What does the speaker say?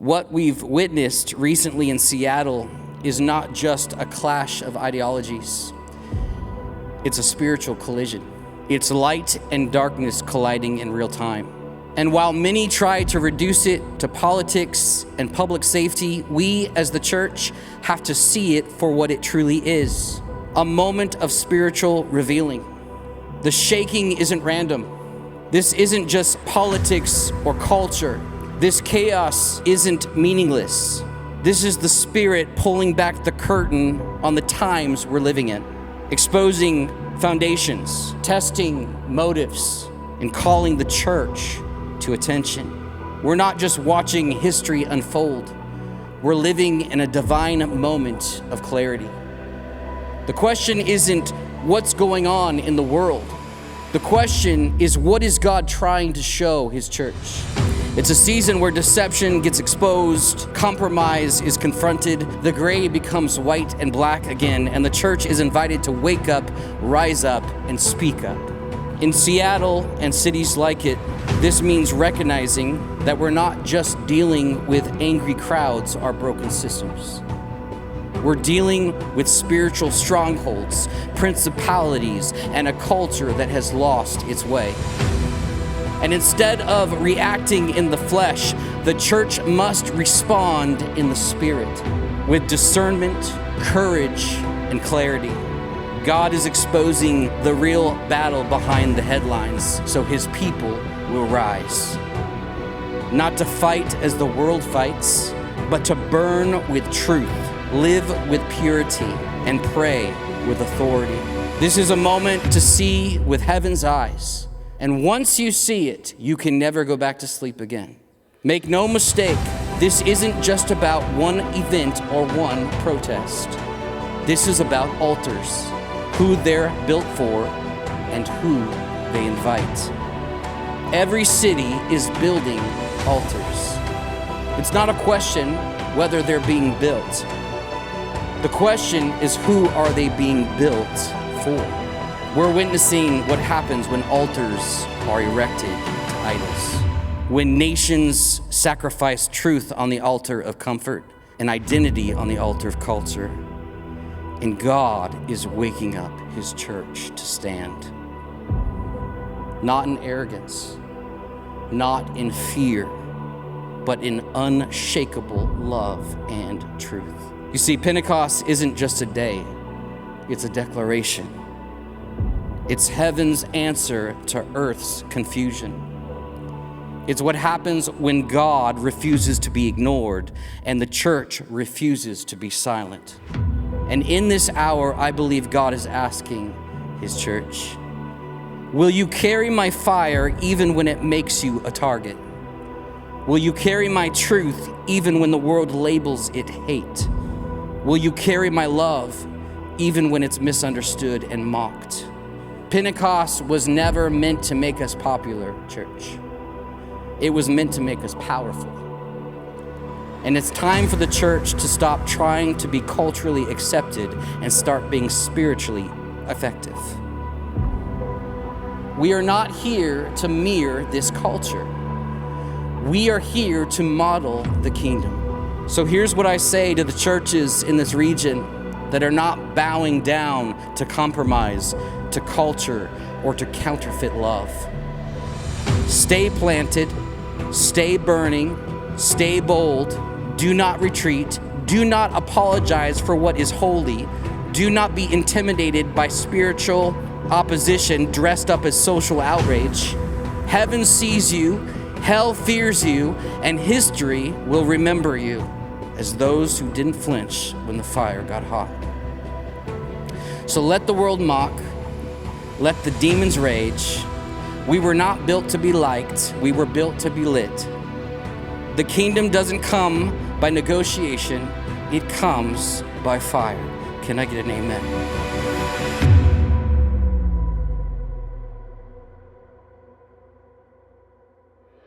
What we've witnessed recently in Seattle is not just a clash of ideologies. It's a spiritual collision. It's light and darkness colliding in real time. And while many try to reduce it to politics and public safety, we as the church have to see it for what it truly is, a moment of spiritual revealing. The shaking isn't random. This isn't just politics or culture. This chaos isn't meaningless. This is the Spirit pulling back the curtain on the times we're living in, exposing foundations, testing motives, and calling the church to attention. We're not just watching history unfold. We're living in a divine moment of clarity. The question isn't what's going on in the world. The question is, what is God trying to show his church? It's a season where deception gets exposed, compromise is confronted, the gray becomes white and black again, and the church is invited to wake up, rise up, and speak up. In Seattle and cities like it, this means recognizing that we're not just dealing with angry crowds or broken systems. We're dealing with spiritual strongholds, principalities, and a culture that has lost its way. And instead of reacting in the flesh, the church must respond in the Spirit with discernment, courage, and clarity. God is exposing the real battle behind the headlines so his people will rise. Not to fight as the world fights, but to burn with truth, live with purity, and pray with authority. This is a moment to see with heaven's eyes. And once you see it, you can never go back to sleep again. Make no mistake, this isn't just about one event or one protest. This is about altars, who they're built for, and who they invite. Every city is building altars. It's not a question whether they're being built. The question is, who are they being built for? We're witnessing what happens when altars are erected to idols. When nations sacrifice truth on the altar of comfort and identity on the altar of culture. And God is waking up his church to stand. Not in arrogance, not in fear, but in unshakable love and truth. You see, Pentecost isn't just a day, it's a declaration. It's heaven's answer to earth's confusion. It's what happens when God refuses to be ignored and the church refuses to be silent. And in this hour, I believe God is asking his church, will you carry my fire even when it makes you a target? Will you carry my truth even when the world labels it hate? Will you carry my love even when it's misunderstood and mocked? Pentecost was never meant to make us popular, church. It was meant to make us powerful. And it's time for the church to stop trying to be culturally accepted and start being spiritually effective. We are not here to mirror this culture. We are here to model the kingdom. So here's what I say to the churches in this region that are not bowing down to compromise, to culture, or to counterfeit love. Stay planted, stay burning, stay bold, do not retreat, do not apologize for what is holy, do not be intimidated by spiritual opposition dressed up as social outrage. Heaven sees you, hell fears you, and history will remember you as those who didn't flinch when the fire got hot. So let the world mock, let the demons rage. We were not built to be liked, we were built to be lit. The kingdom doesn't come by negotiation, it comes by fire. Can I get an amen?